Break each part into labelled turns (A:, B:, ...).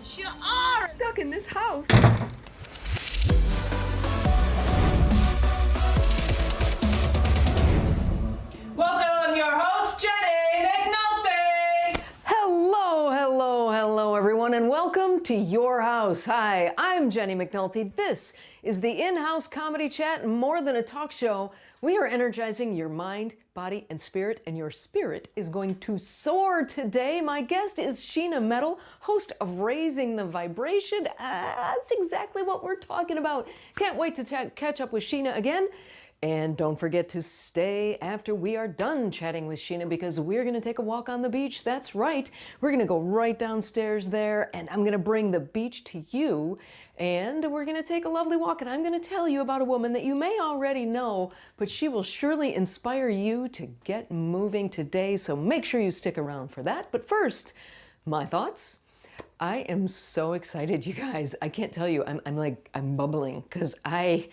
A: You are
B: stuck in this house.
A: Welcome, your host, Jennie McNulty.
B: Hello, everyone, and welcome to Your House. Hi, I'm Jennie McNulty. This is the In-House Comedy Chat, more than a talk show. We are energizing your mind, body, and spirit, and your spirit is going to soar today. My guest is Sheena Metal, host of Raising the Vibration. That's exactly what we're talking about. Can't wait to catch up with Sheena again. And don't forget to stay after we are done chatting with Sheena, because we're going to take a walk on the beach. That's right. We're going to go right downstairs there, and I'm going to bring the beach to you. And we're going to take a lovely walk, and I'm going to tell you about a woman that you may already know, but she will surely inspire you to get moving today. So make sure you stick around for that. But first, my thoughts. I am so excited, you guys. I can't tell you, I'm bubbling, because my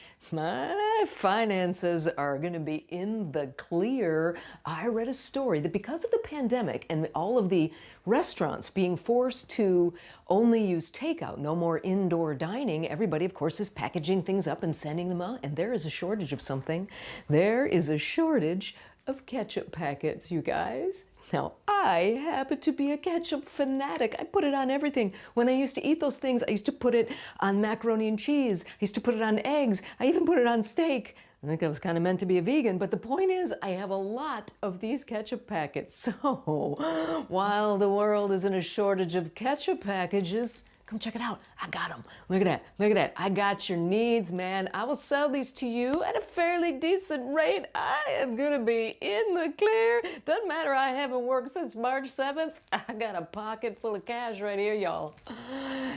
B: finances are going to be in the clear. I read a story that because of the pandemic and all of the restaurants being forced to only use takeout, no more indoor dining, everybody, of course, is packaging things up and sending them out, and there is a shortage of something. There is a shortage of ketchup packets, you guys. Now, I happen to be a ketchup fanatic. I put it on everything. When I used to eat those things, I used to put it on macaroni and cheese. I used to put it on eggs. I even put it on steak. I think I was kind of meant to be a vegan, but the point is I have a lot of these ketchup packets. So while the world is in a shortage of ketchup packages, come check it out. I got them. Look at that. Look at that. I got your needs, man. I will sell these to you at a fairly decent rate. I am going to be in the clear. Doesn't matter. I haven't worked since March 7th. I got a pocket full of cash right here, y'all.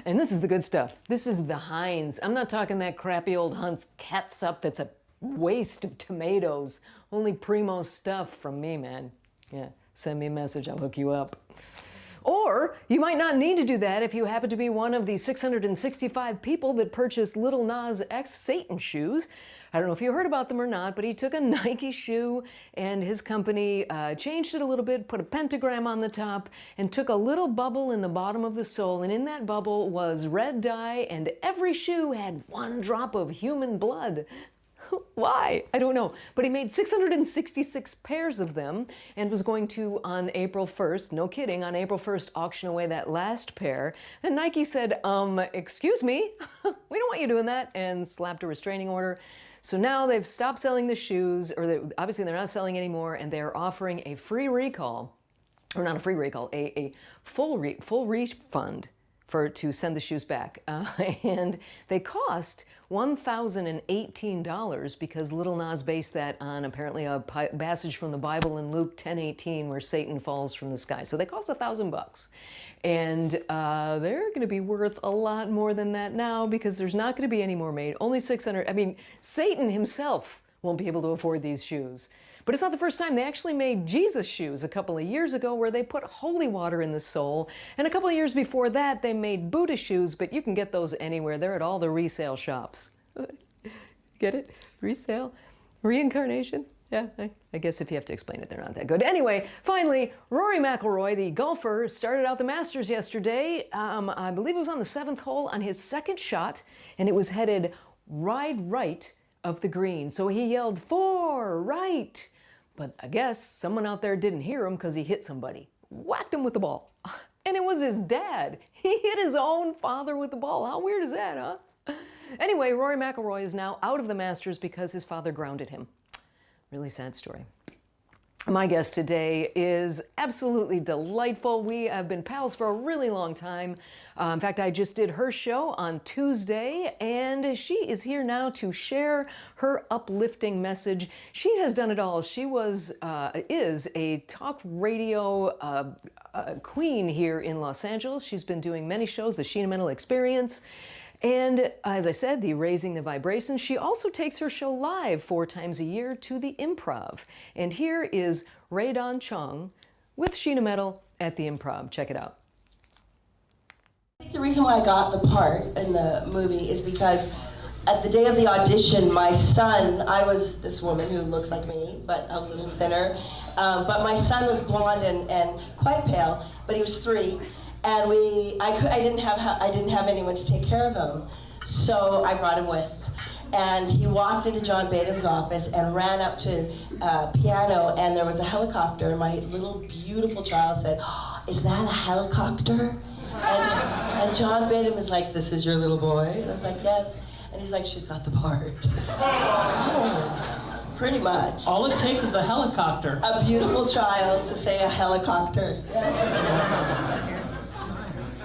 B: And this is the good stuff. This is the Heinz. I'm not talking that crappy old Hunt's catsup that's a waste of tomatoes. Only primo stuff from me, man. Yeah, send me a message. I'll hook you up. Or you might not need to do that if you happen to be one of the 665 people that purchased Lil Nas X Satan shoes. I don't know if you heard about them or not, but he took a Nike shoe and his company changed it a little bit, put a pentagram on the top, and took a little bubble in the bottom of the sole. And in that bubble was red dye, and every shoe had one drop of human blood. Why? I don't know. But he made 666 pairs of them and was going to, on April 1st, no kidding, on April 1st, auction away that last pair. And Nike said, excuse me, we don't want you doing that, and slapped a restraining order. So now they've stopped selling the shoes, or obviously they're not selling anymore, and they're offering a free recall, or not a free recall, a full refund to send the shoes back. And they cost $1,018 because Lil Nas based that on apparently a passage from the Bible in Luke 10:18 where Satan falls from the sky. So they cost $1,000. And they're going to be worth a lot more than that now because there's not going to be any more made. Only 600. I mean, Satan himself won't be able to afford these shoes. But it's not the first time. They actually made Jesus shoes a couple of years ago where they put holy water in the sole. And a couple of years before that, they made Buddha shoes, but you can get those anywhere. They're at all the resale shops. Get it? Resale? Reincarnation? Yeah, I guess if you have to explain it, they're not that good. Anyway, finally, Rory McIlroy, the golfer, started out the Masters yesterday. I believe it was on the 7th hole on his second shot, and it was headed right of the green. So he yelled, "4 right." But I guess someone out there didn't hear him because he hit somebody. Whacked him with the ball. And it was his dad. He hit his own father with the ball. How weird is that, huh? Anyway, Rory McIlroy is now out of the Masters because his father grounded him. Really sad story. My guest today is absolutely delightful. We have been pals for a really long time. In fact, I just did her show on Tuesday, and she is here now to share her uplifting message. She has done it all. She is a talk radio queen here in Los Angeles. She's been doing many shows, the Sheena Mental Experience. And as I said, the Raising the Vibration. She also takes her show live 4 times a year to the Improv. And here is Ray Don Chong with Sheena Metal at the Improv. Check it out.
C: The reason why I got the part in the movie is because at the day of the audition, my son, I was this woman who looks like me, but a little thinner, but my son was blonde and quite pale, but he was 3. And I didn't have anyone to take care of him, so I brought him with. And he walked into John Badham's office and ran up to piano, and there was a helicopter, and my little beautiful child said, "Oh, is that a helicopter?" And John Badham is like, "This is your little boy?" And I was like, "Yes." And he's like, "She's got the part." Pretty much.
D: All it takes is a helicopter.
C: A beautiful child to say a helicopter.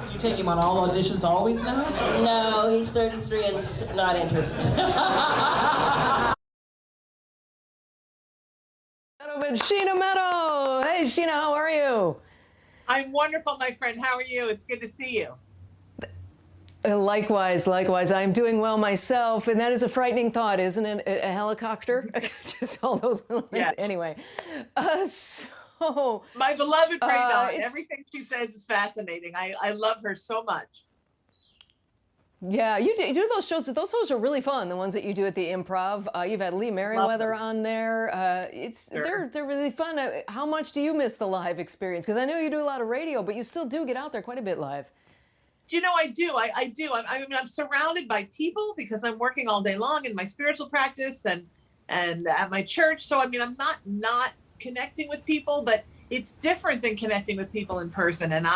D: Do you take him on all auditions always now?
C: No, he's 33 and not interested.
B: Sheena Meadow. Hey, Sheena, how are you?
E: I'm wonderful, my friend. How are you? It's good to see you.
B: Likewise. I'm doing well myself, and that is a frightening thought, isn't it? A helicopter? Just all those little things.
E: Yes.
B: Anyway, so
E: my beloved Prada, everything she says is fascinating. I love her so much.
B: Yeah, you do those shows. Those shows are really fun. The ones that you do at the Improv. You've had Lee Merriweather on there. They're really fun. How much do you miss the live experience? Because I know you do a lot of radio, but you still do get out there quite a bit live.
E: Do you know I do? I do. I mean, I'm surrounded by people because I'm working all day long in my spiritual practice and at my church. So I mean, I'm not connecting with people, but it's different than connecting with people in person. And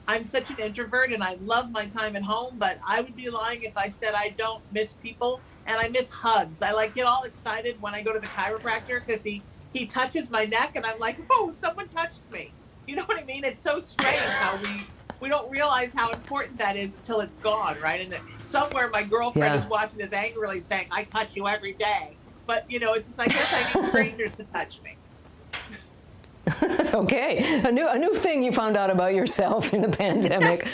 E: I'm such an introvert, and I love my time at home, but I would be lying if I said I don't miss people, and I miss hugs. I get all excited when I go to the chiropractor because he touches my neck, and I'm like, oh, someone touched me. You know what I mean? It's so strange how we don't realize how important that is until it's gone, right? And somewhere my girlfriend is watching this angrily saying, I touch you every day. But, you know, it's just, I guess I need strangers to touch me.
B: Okay, a new thing you found out about yourself in the pandemic.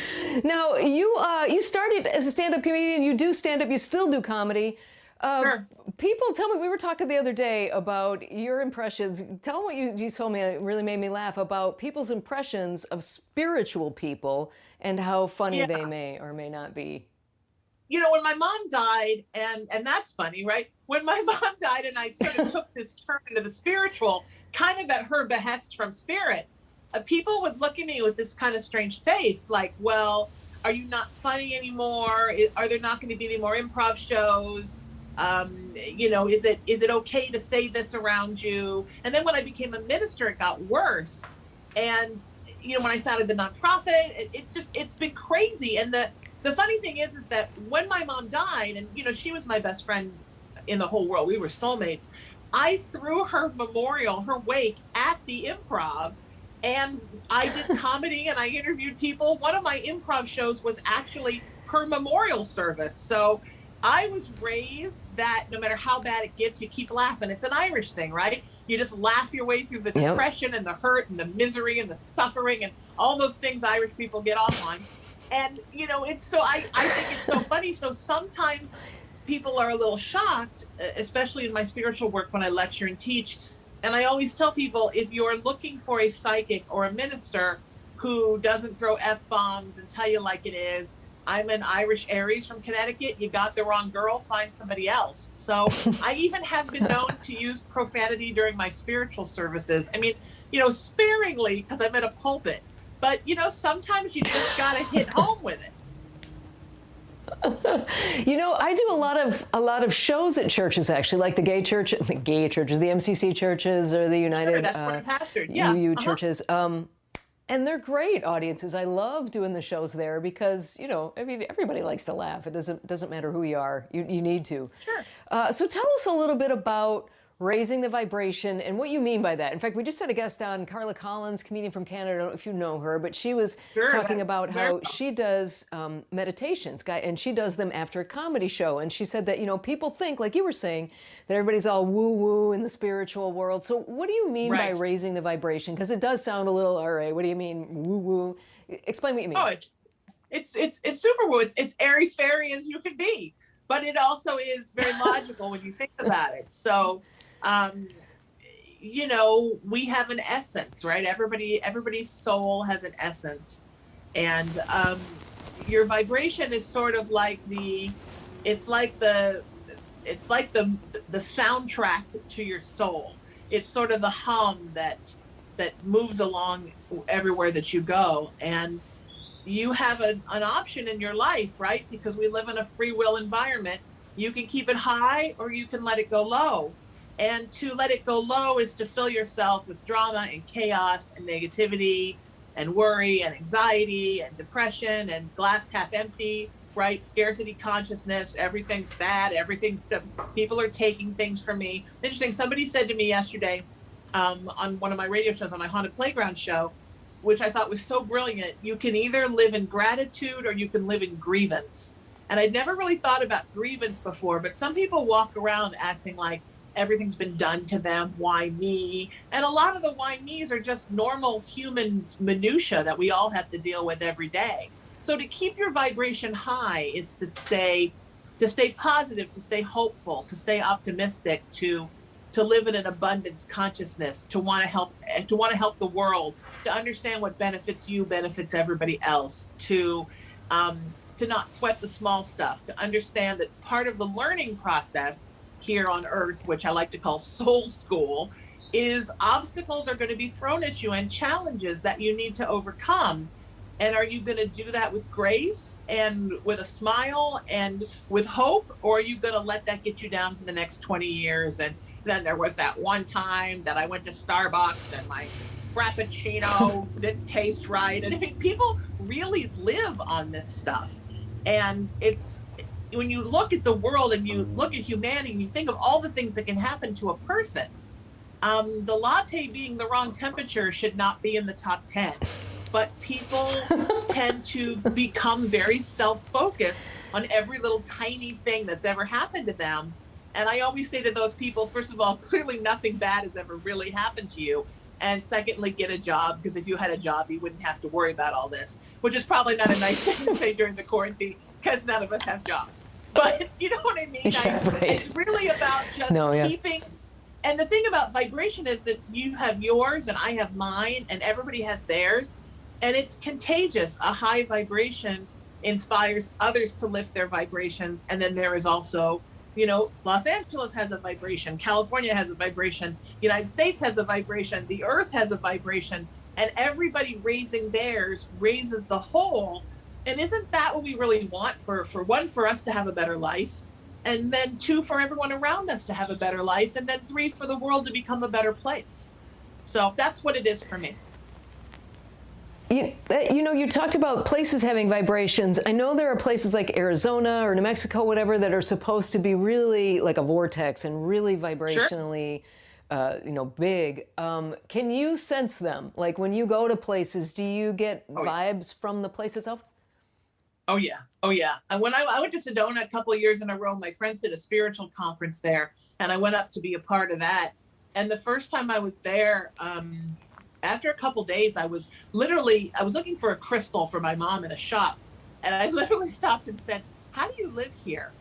B: Now, you started as a stand-up comedian. You do stand-up. You still do comedy.
E: Sure.
B: People tell me, we were talking the other day about your impressions. Tell them what you told me. It really made me laugh about people's impressions of spiritual people and how funny they may or may not be.
E: You know, when my mom died, and that's funny, right? When my mom died and I sort of took this turn into the spiritual, kind of at her behest from spirit, people would look at me with this kind of strange face, like, well, are you not funny anymore? Are there not going to be any more improv shows? You know, is it okay to say this around you? And then when I became a minister, it got worse. And, you know, when I started the nonprofit, it's been crazy. And the funny thing is that when my mom died, and, you know, she was my best friend in the whole world, we were soulmates, I threw her memorial, her wake, at the Improv, and I did comedy and I interviewed people. One of my improv shows was actually her memorial service. So I was raised that no matter how bad it gets, you keep laughing. It's an Irish thing, right? You just laugh your way through the depression and the hurt and the misery and the suffering and all those things Irish people get off on. And, you know, it's so, I think it's so funny. So sometimes people are a little shocked, especially in my spiritual work when I lecture and teach. And I always tell people, if you're looking for a psychic or a minister who doesn't throw F-bombs and tell you like it is, I'm an Irish Aries from Connecticut, you got the wrong girl, find somebody else. So I even have been known to use profanity during my spiritual services. I mean, you know, sparingly, because I'm at a pulpit. But, you know, sometimes you just got to hit home with it.
B: You know, I do a lot of shows at churches, actually, like the gay churches, the MCC churches, or the United
E: that's where I pastored.
B: UU churches. And they're great audiences. I love doing the shows there because, you know, I mean, everybody likes to laugh. It doesn't matter who you are. You need to.
E: Sure.
B: So tell us a little bit about raising the vibration and what you mean by that. In fact, we just had a guest on, Carla Collins, comedian from Canada. I don't know if you know her, but she was talking about how she does meditations, and she does them after a comedy show. And she said that, you know, people think, like you were saying, that everybody's all woo-woo in the spiritual world. So what do you mean by raising the vibration? Because it does sound a little, all right, what do you mean woo-woo? Explain what you mean.
E: Oh, it's super woo. It's airy-fairy as you can be. But it also is very logical when you think about it. So, you know, we have an essence, right? Everybody's soul has an essence, and your vibration is sort of like the soundtrack to your soul. It's sort of the hum that moves along everywhere that you go. And you have an option in your life, right? Because we live in a free will environment. You can keep it high or you can let it go low. And to let it go low is to fill yourself with drama and chaos and negativity and worry and anxiety and depression and glass half empty, right? Scarcity consciousness, everything's bad, people are taking things from me. Interesting, somebody said to me yesterday on one of my radio shows, on my Haunted Playground show, which I thought was so brilliant, you can either live in gratitude or you can live in grievance. And I'd never really thought about grievance before, but some people walk around acting like everything's been done to them, why me? And a lot of the why me's are just normal human minutia that we all have to deal with every day. So to keep your vibration high is to stay positive, to stay hopeful, to stay optimistic, to live in an abundance consciousness, to want to help the world, to understand what benefits you, benefits everybody else, to not sweat the small stuff, to understand that part of the learning process here on Earth, which I like to call soul school, is obstacles are going to be thrown at you and challenges that you need to overcome. And are you going to do that with grace and with a smile and with hope, or are you going to let that get you down for the next 20 years? And then there was that one time that I went to Starbucks and my Frappuccino didn't taste right. And I mean, people really live on this stuff. And it's, when you look at the world and you look at humanity and you think of all the things that can happen to a person, the latte being the wrong temperature should not be in the top 10. But people tend to become very self-focused on every little tiny thing that's ever happened to them. And I always say to those people, first of all, clearly nothing bad has ever really happened to you. And secondly, get a job, because if you had a job, you wouldn't have to worry about all this, which is probably not a nice thing to say during the quarantine, because none of us have jobs. But you know what I mean?
B: Yeah, right.
E: It's really about just keeping. And the thing about vibration is that you have yours and I have mine and everybody has theirs. And it's contagious. A high vibration inspires others to lift their vibrations. And then there is also, you know, Los Angeles has a vibration, California has a vibration, United States has a vibration, the earth has a vibration, and everybody raising theirs raises the whole. And isn't that what we really want? For one, for us to have a better life, and then two, for everyone around us to have a better life, and then three, for the world to become a better place. So that's what it is for me.
B: You know, you talked about places having vibrations. I know there are places like Arizona or New Mexico, whatever, that are supposed to be really like a vortex and really vibrationally, you know, big. Can you sense them? Like when you go to places, do you get vibes from the place itself?
E: Oh yeah, oh yeah. And when I went to Sedona a couple of years in a row, my friends did a spiritual conference there, and I went up to be a part of that. And the first time I was there, after a couple days, I was looking for a crystal for my mom in a shop. And I literally stopped and said, "How do you live here?"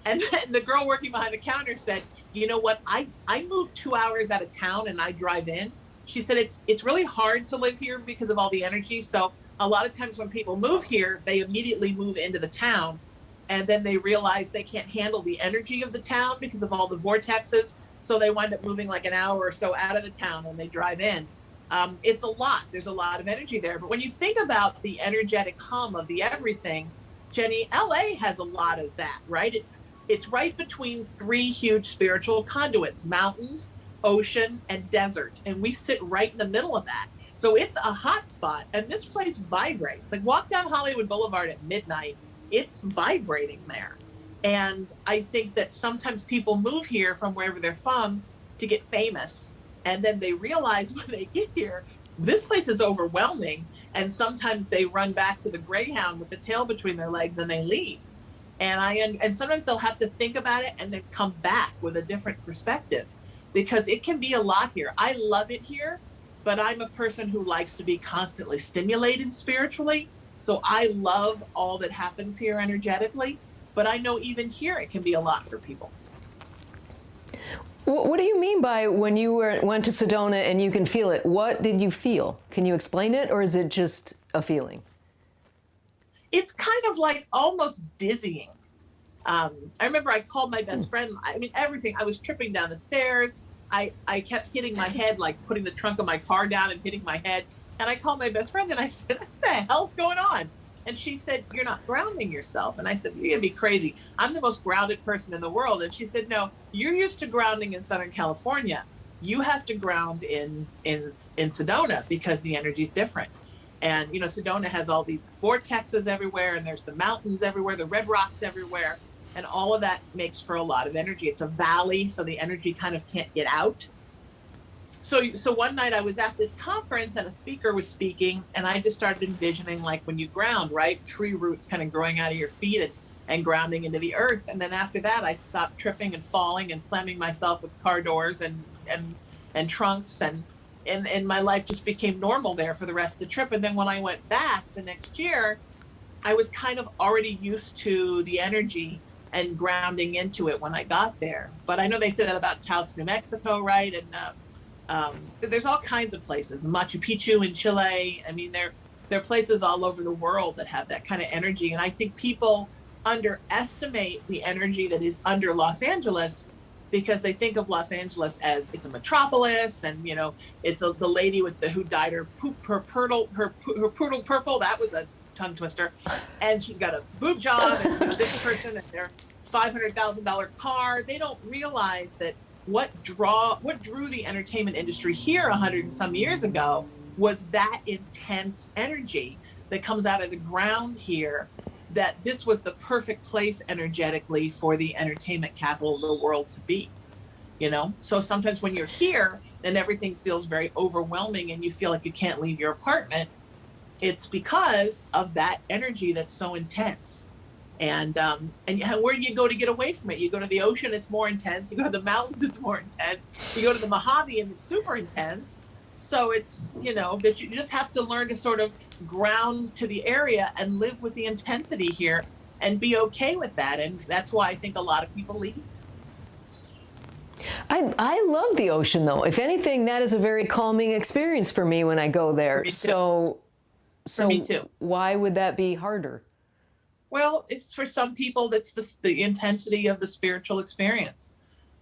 E: And then the girl working behind the counter said, "You know what? I move 2 hours out of town and I drive in." She said, it's really hard to live here because of all the energy. So a lot of times when people move here, they immediately move into the town. And then they realize they can't handle the energy of the town because of all the vortexes. So they wind up moving like an hour or so out of the town and they drive in. It's a lot. There's a lot of energy there. But when you think about the energetic hum of the everything, Jennie, LA has a lot of that, right? It's right between three huge spiritual conduits: mountains, ocean, and desert. And we sit right in the middle of that. So it's a hot spot. And this place vibrates. Like walk down Hollywood Boulevard at midnight, it's vibrating there. And I think that sometimes people move here from wherever they're from to get famous. And then they realize when they get here, this place is overwhelming. And sometimes they run back to the Greyhound with the tail between their legs and they leave. And sometimes they'll have to think about it and then come back with a different perspective, because it can be a lot here. I love it here, but I'm a person who likes to be constantly stimulated spiritually. So I love all that happens here energetically, but I know even here it can be a lot for people.
B: What do you mean by when you went to Sedona and you can feel it? What did you feel? Can you explain it, or is it just a feeling?
E: It's kind of like almost dizzying. I remember I called my best friend. I mean, everything. I was tripping down the stairs. I kept hitting my head, like putting the trunk of my car down and hitting my head. And I called my best friend and I said, "What the hell's going on?" And she said, "You're not grounding yourself." And I said, "You're gonna be crazy. I'm the most grounded person in the world." And she said, "No, you're used to grounding in Southern California. You have to ground in Sedona because the energy is different." And, you know, Sedona has all these vortexes everywhere, and there's the mountains everywhere, the red rocks everywhere. And all of that makes for a lot of energy. It's a valley, so the energy kind of can't get out. So one night I was at this conference and a speaker was speaking, and I just started envisioning, like, when you ground, right? Tree roots kind of growing out of your feet and grounding into the earth. And then after that, I stopped tripping and falling and slamming myself with car doors and trunks, and my life just became normal there for the rest of the trip. And then when I went back the next year, I was kind of already used to the energy and grounding into it when I got there. But I know they say that about Taos, New Mexico, right? And there's all kinds of places. Machu Picchu in Chile. I mean, there are places all over the world that have that kind of energy. And I think people underestimate the energy that is under Los Angeles, because they think of Los Angeles as it's a metropolis, and, you know, it's the lady who dyed her poodle purple. That was a tongue twister. And she's got a boob job, and, you know, this person and their $500,000 car. They don't realize that what drew the entertainment industry here 100 and some years ago was that intense energy that comes out of the ground here, that this was the perfect place energetically for the entertainment capital of the world to be, you know? So sometimes when you're here and everything feels very overwhelming and you feel like you can't leave your apartment, it's because of that energy that's so intense. And where do you go to get away from it? You go to the ocean, it's more intense. You go to the mountains, it's more intense. You go to the Mojave, and it's super intense. So it's, you know, that you just have to learn to sort of ground to the area and live with the intensity here and be okay with that. And that's why I think a lot of people leave.
B: I love the ocean, though. If anything, that is a very calming experience for me when I go there. So
E: me too.
B: Why would that be harder?
E: Well, it's for some people, that's the intensity of the spiritual experience.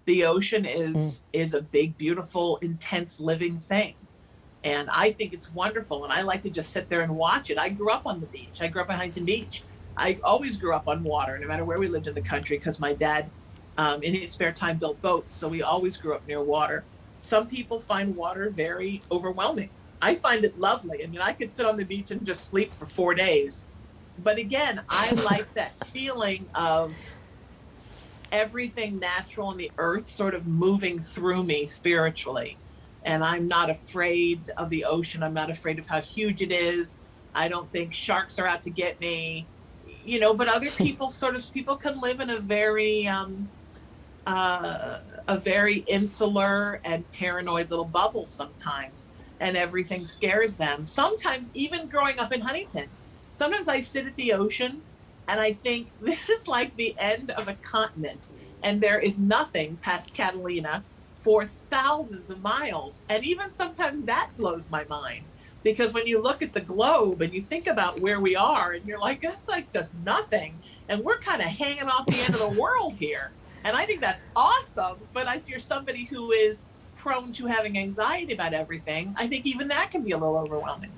E: The ocean is a big, beautiful, intense living thing. And I think it's wonderful. And I like to just sit there and watch it. I grew up on the beach. I grew up in Huntington Beach. I always grew up on water, no matter where we lived in the country, because my dad, in his spare time, built boats. So we always grew up near water. Some people find water very overwhelming. I find it lovely. I mean, I could sit on the beach and just sleep for 4 days. But again, I like that feeling of everything natural in the earth sort of moving through me spiritually. And I'm not afraid of the ocean. I'm not afraid of how huge it is. I don't think sharks are out to get me, you know, but other people people can live in a very insular and paranoid little bubble sometimes, and everything scares them. Sometimes, even growing up in Huntington, sometimes I sit at the ocean and I think this is like the end of a continent, and there is nothing past Catalina for thousands of miles. And even sometimes that blows my mind, because when you look at the globe and you think about where we are, and you're like, that's like just nothing, and we're kind of hanging off the end of the world here. And I think that's awesome. But if you're somebody who is prone to having anxiety about everything, I think even that can be a little overwhelming.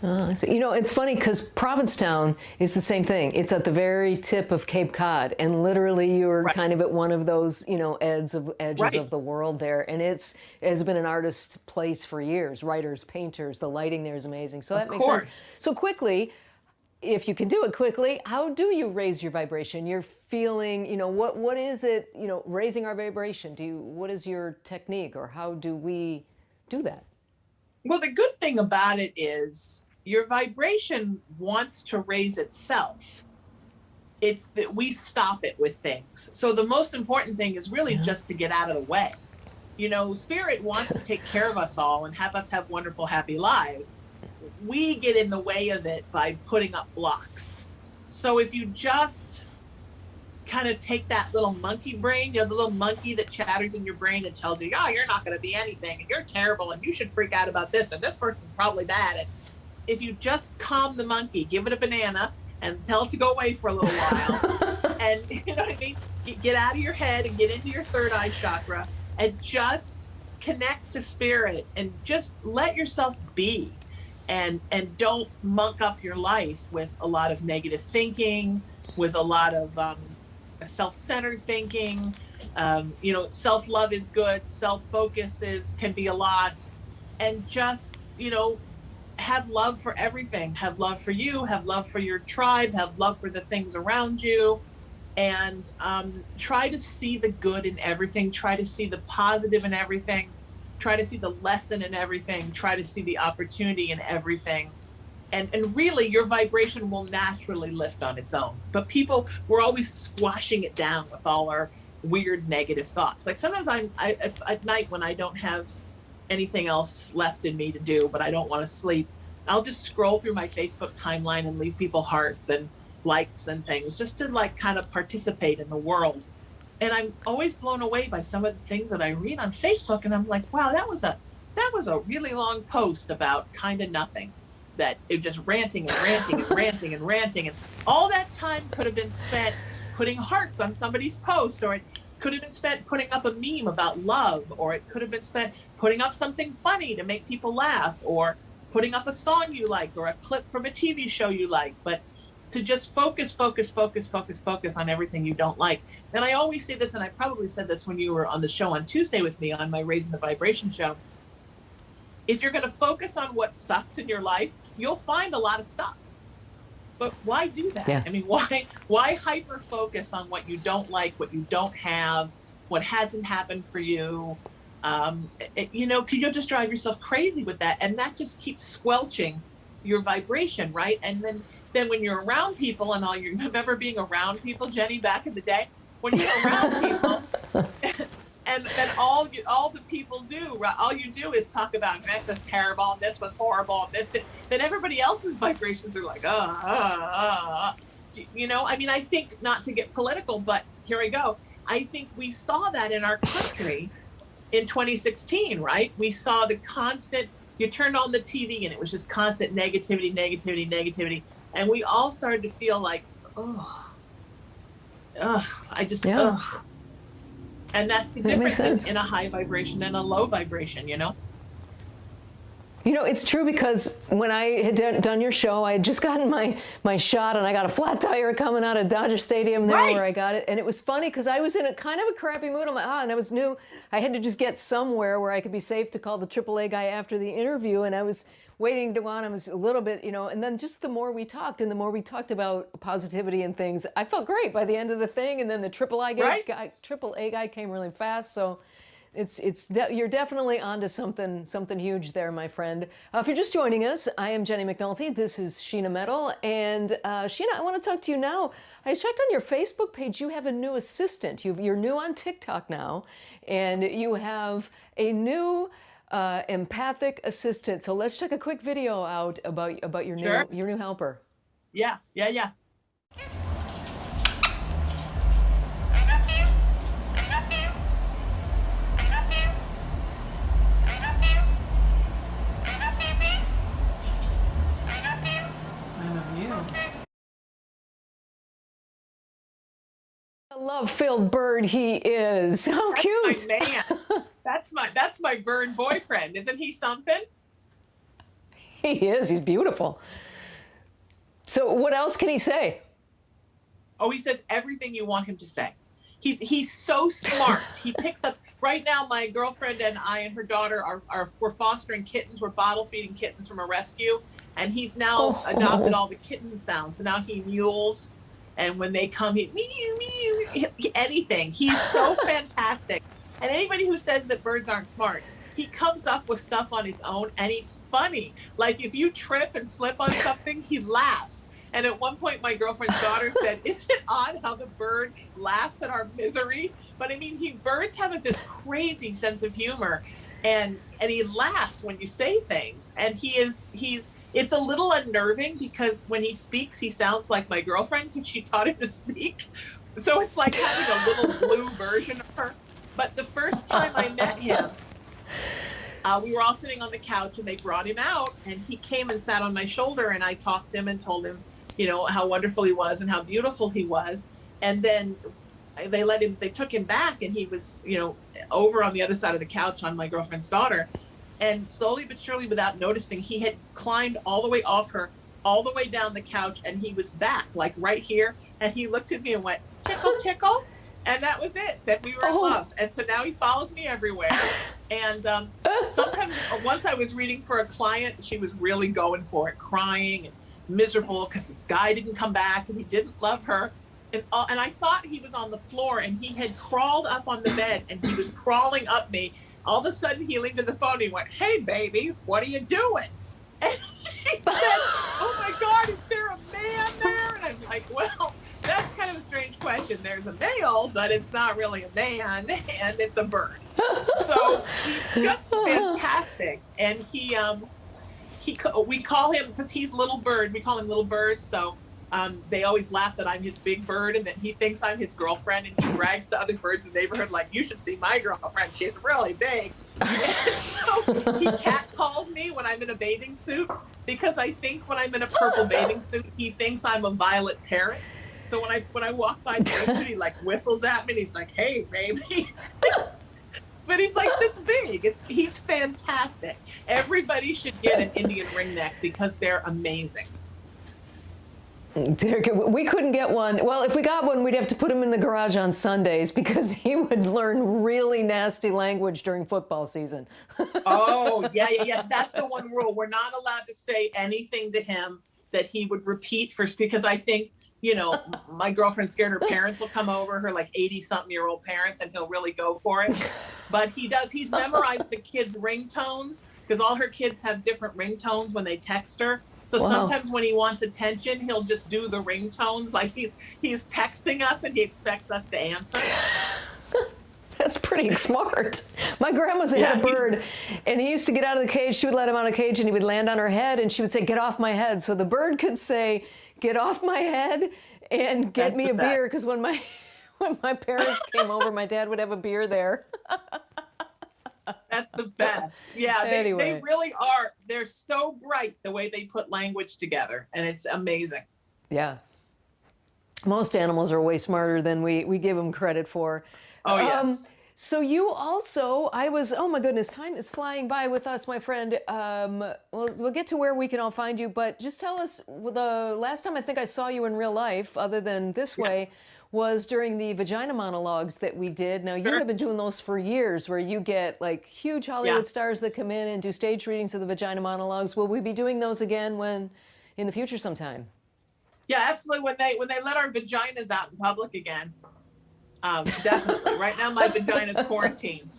B: So, you know, it's funny because Provincetown is the same thing. It's at the very tip of Cape Cod, and literally you're kind of at one of those, you know, edges of the world there. And it has been an artist place for years. Writers, painters, the lighting there is amazing. So that makes sense. So quickly, if you can do it quickly, how do you raise your vibration? You're feeling, you know, what is it, you know, raising our vibration? What is your technique, or how do we do that?
E: Well, the good thing about it is your vibration wants to raise itself. It's that we stop it with things. So the most important thing is really just to get out of the way. You know, Spirit wants to take care of us all and have us have wonderful, happy lives. We get in the way of it by putting up blocks. So if you just kind of take that little monkey brain, you know, the little monkey that chatters in your brain and tells you, oh, you're not going to be anything, and you're terrible, and you should freak out about this, and this person's probably bad. And if you just calm the monkey, give it a banana, and tell it to go away for a little while, and you know what I mean? Get out of your head and get into your third eye chakra, and just connect to Spirit, and just let yourself be. and don't muck up your life with a lot of negative thinking, with a lot of self-centered thinking. Self-love is good, self-focus can be a lot, and just, have love for everything. Have love for you, have love for your tribe, have love for the things around you, and try to see the good in everything, try to see the positive in everything, try to see the lesson in everything, try to see the opportunity in everything. And really, your vibration will naturally lift on its own. But we're always squashing it down with all our weird negative thoughts. Like sometimes at night when I don't have anything else left in me to do, but I don't want to sleep, I'll just scroll through my Facebook timeline and leave people hearts and likes and things just to like kind of participate in the world. And I'm always blown away by some of the things that I read on Facebook, and I'm like, wow, that was a really long post about kind of nothing. That it just ranting and ranting and ranting and ranting, and all that time could have been spent putting hearts on somebody's post, or it could have been spent putting up a meme about love, or it could have been spent putting up something funny to make people laugh, or putting up a song you like, or a clip from a TV show you like. But to just focus on everything you don't like. And I always say this, and I probably said this when you were on the show on Tuesday with me on my Raising the Vibration show. If you're going to focus on what sucks in your life, you'll find a lot of stuff. But why do that?
B: Yeah.
E: I mean, why hyper focus on what you don't like, what you don't have, what hasn't happened for you? You'll just drive yourself crazy with that, and that just keeps squelching your vibration, right? And then when you're around people, and you remember being around people, Jennie, back in the day, when you're around people, and then all the people do, all you do is talk about this is terrible, and this was horrible, and then everybody else's vibrations are like, I mean, I think, not to get political, but here I go. I think we saw that in our country in 2016, right? We saw the constant, you turned on the TV and it was just constant negativity. And we all started to feel like, and that's the difference in a high vibration and a low vibration,
B: It's true, because when I had done your show, I had just gotten my shot, and I got a flat tire coming out of Dodger Stadium there,
E: right,
B: where I got it. And it was funny because I was in a kind of a crappy mood. I'm like, and I was new. I had to just get somewhere where I could be safe to call the AAA guy after the interview. And I was waiting to go on. I was a little bit, and then just the more we talked, and the more we talked about positivity and things, I felt great by the end of the thing. And then the AAA guy came really fast. So you're definitely onto something huge there, my friend. If you're just joining us, I am Jennie McNulty. This is Sheena Metal, and Sheena, I want to talk to you now. I checked on your Facebook page. You have a new assistant. You're new on TikTok now, and you have a new empathic assistant. So let's check a quick video out about your new helper.
E: Yeah.
B: A love-filled bird he is. How cute.
E: That's my man. That's my bird boyfriend. Isn't he something?
B: He is. He's beautiful. So what else can he say?
E: Oh, he says everything you want him to say. He's so smart. He picks up. Right now, my girlfriend and I and her daughter we're fostering kittens. We're bottle feeding kittens from a rescue, and he's now adopted all the kitten sounds. So now he mews, and when they come, he mew, anything. He's so fantastic. And anybody who says that birds aren't smart, he comes up with stuff on his own, and he's funny. Like if you trip and slip on something, he laughs. And at one point, my girlfriend's daughter said, "Isn't it odd how the bird laughs at our misery?" But I mean, birds have this crazy sense of humor, and he laughs when you say things. And it's a little unnerving because when he speaks, he sounds like my girlfriend because she taught him to speak. So it's like having a little blue version of her. But the first time I met him, we were all sitting on the couch, and they brought him out, and he came and sat on my shoulder, and I talked to him and told him, how wonderful he was and how beautiful he was. And then they took him back, and he was, over on the other side of the couch on my girlfriend's daughter. And slowly but surely, without noticing, he had climbed all the way off her, all the way down the couch, and he was back, like right here. And he looked at me and went, tickle, tickle. And that was it, that we were in love. And so now he follows me everywhere. And sometimes, once I was reading for a client, she was really going for it, crying and miserable because this guy didn't come back and he didn't love her. And I thought he was on the floor, and he had crawled up on the bed, and he was crawling up me. All of a sudden, he leaned to the phone. He went, "Hey, baby, what are you doing?" And she said, "Oh, my God, is there a man there?" And I'm like, well, that's kind of a strange question. There's a male, but it's not really a man, and it's a bird. So he's just fantastic. And we call him, because he's Little Bird, we call him Little Bird. So they always laugh that I'm his big bird and that he thinks I'm his girlfriend, and he brags to other birds in the neighborhood like, "You should see my girlfriend. She's really big." And so he cat calls me when I'm in a bathing suit, because I think when I'm in a purple bathing suit, he thinks I'm a violet parrot. So when I walk by the bathing suit, he like whistles at me and he's like, "Hey, baby." But he's like this big. He's fantastic. Everybody should get an Indian ringneck because they're amazing.
B: We couldn't get one. Well, if we got one, we'd have to put him in the garage on Sundays because he would learn really nasty language during football season.
E: Oh, yes. That's the one rule. We're not allowed to say anything to him that he would repeat first, because I think, my girlfriend's scared her parents will come over, her like 80-something-year-old parents, and he'll really go for it. But he's memorized the kids' ringtones, because all her kids have different ringtones when they text her. So sometimes when he wants attention, he'll just do the ringtones, like he's texting us and he expects us to answer.
B: That's pretty smart. My grandma's had a bird, and he used to get out of the cage. She would let him out of the cage, and he would land on her head, and she would say, "Get off my head." So the bird could say, "Get off my head," and get me a beer, because when my parents came over, my dad would have a beer there.
E: That's the best. Yeah, they really are. They're so bright the way they put language together, and it's amazing.
B: Yeah. Most animals are way smarter than we give them credit for.
E: Oh, yes.
B: So you also, oh my goodness, time is flying by with us, my friend. We'll get to where we can all find you, but just tell us, the last time I think I saw you in real life, other than this way, was during the vagina monologues that we did. Now, you have been doing those for years, where you get like huge Hollywood stars that come in and do stage readings of the vagina monologues. Will we be doing those again in the future sometime?
E: Yeah, absolutely. When they let our vaginas out in public again, definitely. Right now, my vagina's quarantined.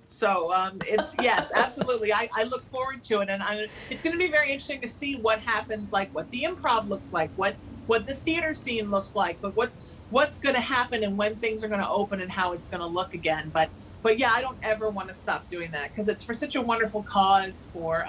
E: So yes, absolutely. I look forward to it, and it's going to be very interesting to see what happens, like what the improv looks like, what the theater scene looks like, but what's going to happen and when things are going to open and how it's going to look again. But yeah, I don't ever want to stop doing that, because it's for such a wonderful cause. For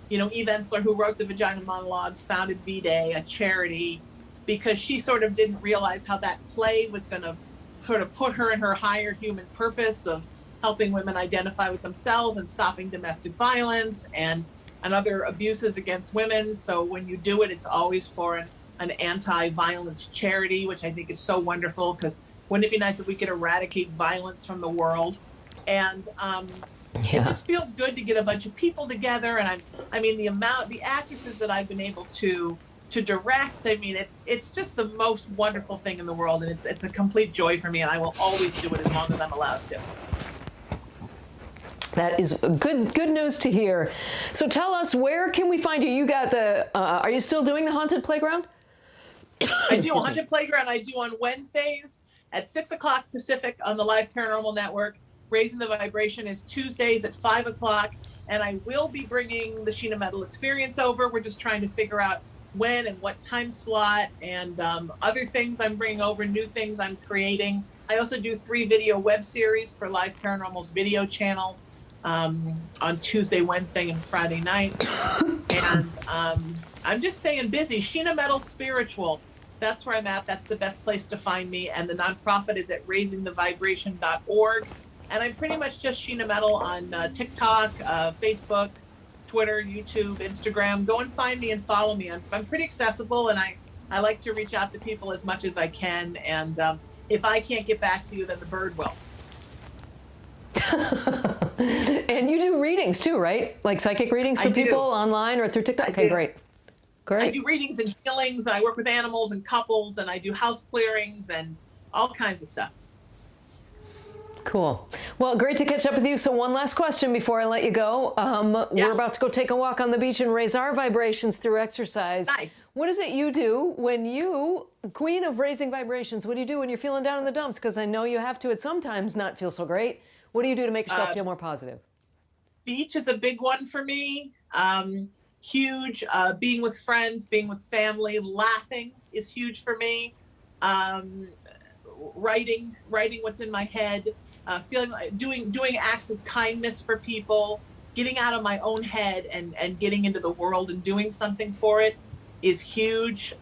E: Eve Ensler, who wrote the Vagina Monologues, founded V-Day, a charity, because she sort of didn't realize how that play was going to sort of put her in her higher human purpose of helping women identify with themselves and stopping domestic violence and other abuses against women. So when you do it, it's always for an anti-violence charity, which I think is so wonderful, because wouldn't it be nice if we could eradicate violence from the world? And it just feels good to get a bunch of people together. And the actresses that I've been able to direct, it's just the most wonderful thing in the world, and it's a complete joy for me, and I will always do it as long as I'm allowed to.
B: That is good news to hear. So tell us, where can we find you? You got are you still doing the Haunted Playground?
E: I do Haunted Playground. I do on Wednesdays at 6 o'clock Pacific on the Live Paranormal Network. Raising the Vibration is Tuesdays at 5 o'clock. And I will be bringing the Sheena Metal Experience over. We're just trying to figure out when and what time slot, and other things I'm bringing over, new things I'm creating. I also do 3 video web series for Live Paranormal's video channel on Tuesday, Wednesday, and Friday night. And I'm just staying busy. Sheena Metal Spiritual, that's where I'm at. That's the best place to find me. And the nonprofit is at raisingthevibration.org. And I'm pretty much just Sheena Metal on TikTok, Facebook, Twitter, YouTube, Instagram. Go and find me and follow me. I'm pretty accessible, and I like to reach out to people as much as I can. And if I can't get back to you, then the bird will.
B: And you do readings too, right? Like psychic readings for people online or through TikTok? Okay, great. Great.
E: I do readings and healings, and I work with animals and couples, and I do house clearings and all kinds of stuff.
B: Cool. Well, great to catch up with you. So one last question before I let you go. We're about to go take a walk on the beach and raise our vibrations through exercise.
E: Nice.
B: What is it you do when you, queen of raising vibrations, what do you do when you're feeling down in the dumps? Because I know you have to at sometimes not feel so great. What do you do to make yourself feel more positive?
E: Beach is a big one for me. Huge. Being with friends, being with family, laughing is huge for me. Writing what's in my head. Feeling like doing acts of kindness for people, getting out of my own head and getting into the world and doing something for it is huge.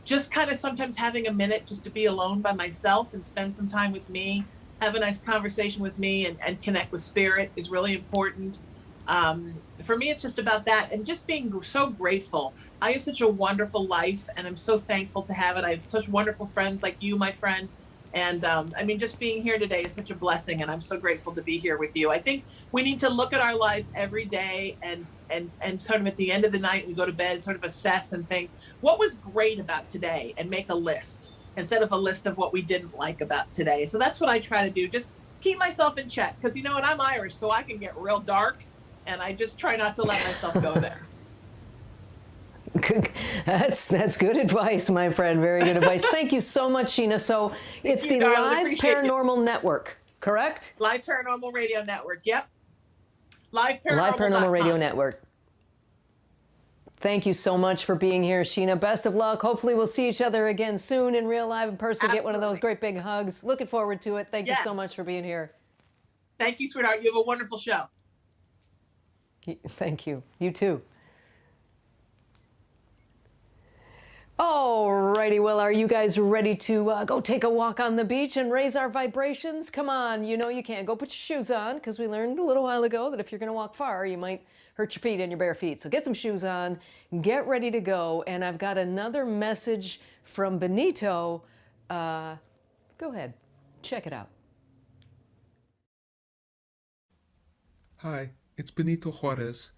E: Just kind of sometimes having a minute just to be alone by myself and spend some time with me, have a nice conversation with me and connect with spirit is really important. For me, it's just about that and just being so grateful. I have such a wonderful life and I'm so thankful to have it. I have such wonderful friends like you, my friend. And I mean, just being here today is such a blessing, and I'm so grateful to be here with you. I think we need to look at our lives every day and sort of at the end of the night, we go to bed, sort of assess and think, what was great about today, and make a list instead of a list of what we didn't like about today. So that's what I try to do, just keep myself in check, because you know what, I'm Irish, so I can get real dark, and I just try not to let myself go there.
B: That's good advice, my friend. Very good advice. Thank you so much, Sheena. So it's the Live Paranormal Network, correct?
E: Live Paranormal Radio Network. Yep.
B: Live Paranormal Radio Network. Thank you so much for being here, Sheena. Best of luck. Hopefully we'll see each other again soon in real live, in person. Absolutely. Get one of those great big hugs. Looking forward to it. Thank you so much for being here.
E: Thank you, sweetheart. You have a wonderful show.
B: Thank you. You too. Alrighty, well, are you guys ready to go take a walk on the beach and raise our vibrations? Come on, you know you can. Go put your shoes on, because we learned a little while ago that if you're going to walk far, you might hurt your feet in your bare feet. So get some shoes on, get ready to go. And I've got another message from Benito. Go ahead, check it out.
F: Hi, it's Benito Juarez.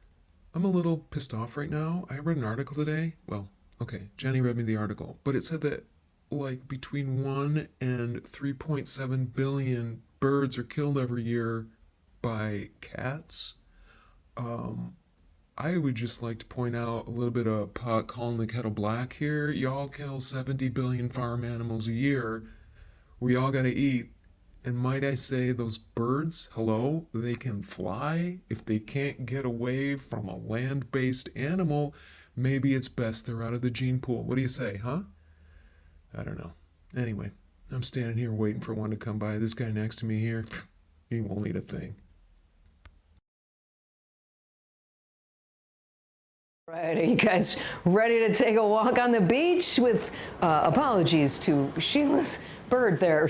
F: I'm a little pissed off right now. I read an article today. Well, okay, Jennie read me the article, but it said that like between 1 and 3.7 billion birds are killed every year by cats. I would just like to point out a little bit of pot calling the kettle black here. Y'all kill 70 billion farm animals a year. We all gotta eat. And might I say, those birds, hello, they can fly. If they can't get away from a land-based animal, maybe it's best they're out of the gene pool. What do you say, huh? I don't know. Anyway, I'm standing here waiting for one to come by. This guy next to me here, he won't eat a thing.
B: Right, are you guys ready to take a walk on the beach? With apologies to Sheena's bird there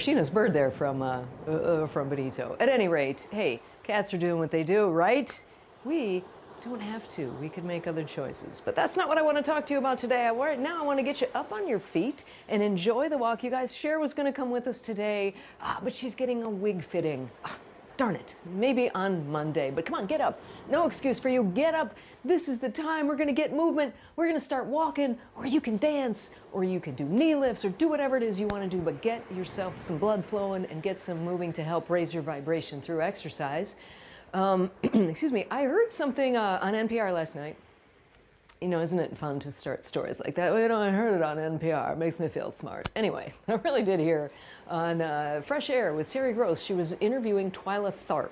B: from Benito. At any rate, hey, cats are doing what they do, right? We don't have to. We could make other choices. But that's not what I want to talk to you about today. I want to get you up on your feet and enjoy the walk. You guys, Cher was going to come with us today, but she's getting a wig fitting. Darn it. Maybe on Monday. But come on, get up. No excuse for you. Get up. This is the time. We're going to get movement. We're going to start walking, or you can dance, or you can do knee lifts, or do whatever it is you want to do. But get yourself some blood flowing and get some moving to help raise your vibration through exercise. Excuse me. I heard something on NPR last night. You know, isn't it fun to start stories like that? Well, you know, I heard it on NPR. It makes me feel smart. Anyway, I really did hear on Fresh Air with Terry Gross. She was interviewing Twyla Tharp,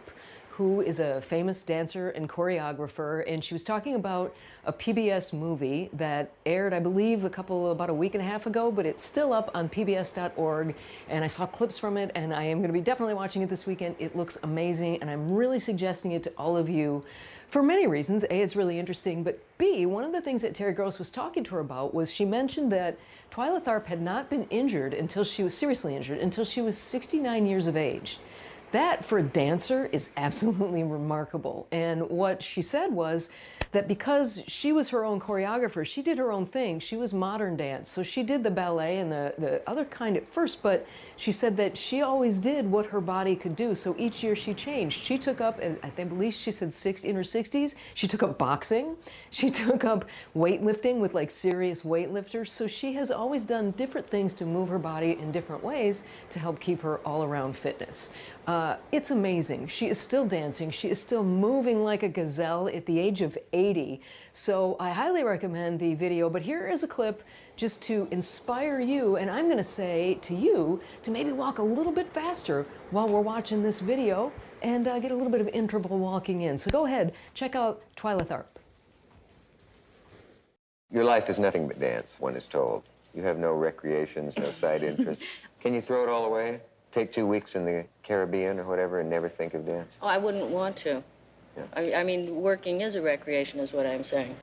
B: who is a famous dancer and choreographer, and she was talking about a PBS movie that aired, I believe, about a week and a half ago, but it's still up on pbs.org, and I saw clips from it, and I am going to be definitely watching it this weekend. It looks amazing, and I'm really suggesting it to all of you for many reasons. A, it's really interesting, but B, one of the things that Terry Gross was talking to her about was she mentioned that Twyla Tharp had not been injured until she was seriously injured until she was 69 years of age. That, for a dancer, is absolutely remarkable. And what she said was that because she was her own choreographer, she did her own thing. She was modern dance. So she did the ballet and the other kind at first, but she said that she always did what her body could do. So each year she changed. She took up, and I believe she said in her 60s, she took up boxing. She took up weightlifting with like serious weightlifters. So she has always done different things to move her body in different ways to help keep her all around fitness. It's amazing. She is still dancing. She is still moving like a gazelle at the age of 80. So I highly recommend the video, but here is a clip just to inspire you, and I'm gonna say to you to maybe walk a little bit faster while we're watching this video and get a little bit of interval walking in. So go ahead, check out Twyla Tharp.
G: Your life is nothing but dance, one is told. You have no recreations, no side interests. Can you throw it all away? Take 2 weeks in the Caribbean or whatever and never think of dance?
H: Oh, I wouldn't want to.
G: Yeah.
H: I mean, working is a recreation, is what I'm saying.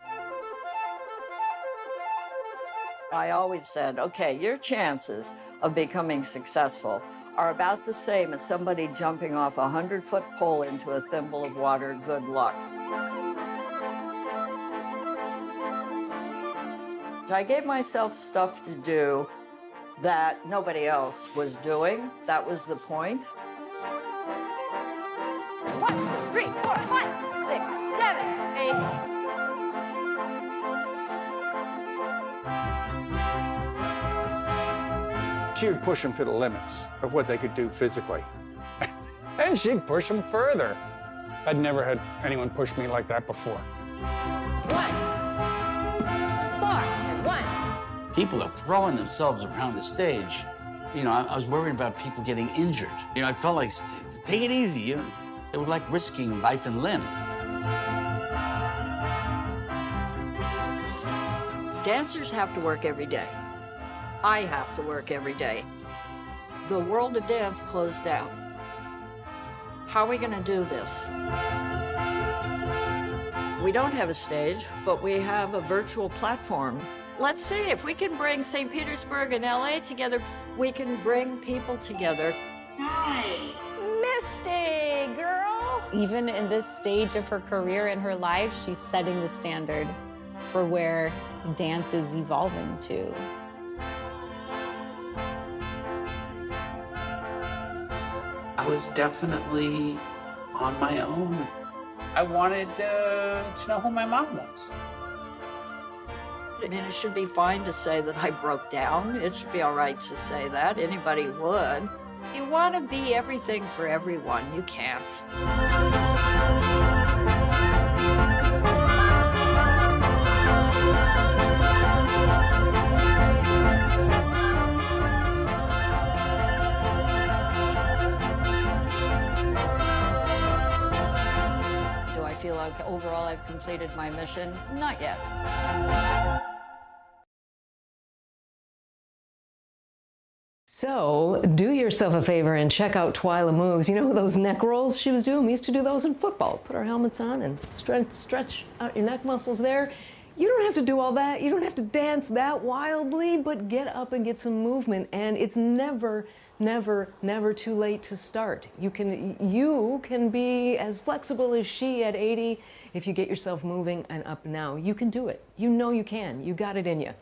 I: I always said, okay, your chances of becoming successful are about the same as somebody jumping off a 100-foot pole into a thimble of water. Good luck. I gave myself stuff to do that nobody else was doing. That was the point.
J: 1, 2, 3, 4, 5, 6, 7, 8.
K: She would push them to the limits of what they could do physically. And she'd push them further. I'd never had anyone push me like that before.
J: 1, 4, and 1.
L: People are throwing themselves around the stage. You know, I was worried about people getting injured. You know, I felt like, take it easy. You know, it was like risking life and limb.
I: Dancers have to work every day. I have to work every day. The world of dance closed down. How are we going to do this? We don't have a stage, but we have a virtual platform. Let's see if we can bring St. Petersburg and LA together. We can bring people together.
J: Hi.
M: Misty, girl! Even in this stage of her career and her life, she's setting the standard for where dance is evolving to.
L: I was definitely on my own. I wanted to know who my mom was.
I: I mean, it should be fine to say that I broke down. It should be all right to say that. Anybody would. You want to be everything for everyone. You can't. Do I feel like overall I've completed my mission? Not yet.
B: So do yourself a favor and check out Twyla Moves. You know those neck rolls she was doing? We used to do those in football. Put our helmets on and stretch out your neck muscles there. You don't have to do all that. You don't have to dance that wildly, but get up and get some movement. And it's never, never, never too late to start. You can be as flexible as she at 80 if you get yourself moving and up now. You can do it. You know you can. You got it in you.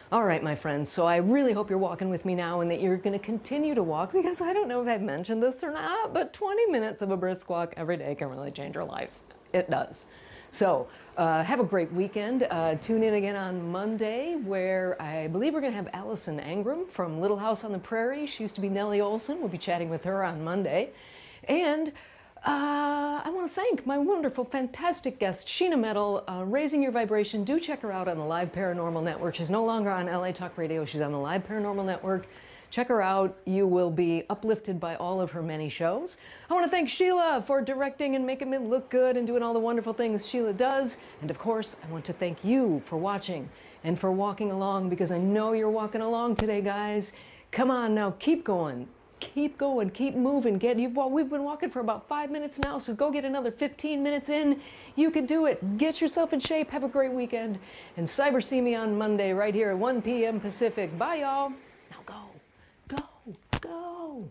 B: All right, my friends, so I really hope you're walking with me now and that you're going to continue to walk, because I don't know if I've mentioned this or not, but 20 minutes of a brisk walk every day can really change your life. It does. So have a great weekend. Tune in again on Monday, where I believe we're going to have Allison Angram from Little House on the Prairie. She used to be Nellie Olson. We'll be chatting with her on Monday. And I want to thank my wonderful, fantastic guest, Sheena Metal, Raising Your Vibration. Do check her out on the Live Paranormal Network. She's no longer on LA Talk Radio. She's on the Live Paranormal Network. Check her out. You will be uplifted by all of her many shows. I want to thank Sheila for directing and making me look good and doing all the wonderful things Sheila does. And of course, I want to thank you for watching and for walking along, because I know you're walking along today, guys. Come on now, keep going. Keep going, keep moving. We've been walking for about 5 minutes now, so go get another 15 minutes in. You can do it. Get yourself in shape. Have a great weekend. And cyber see me on Monday right here at 1 p.m. Pacific. Bye, y'all. Now go, go, go.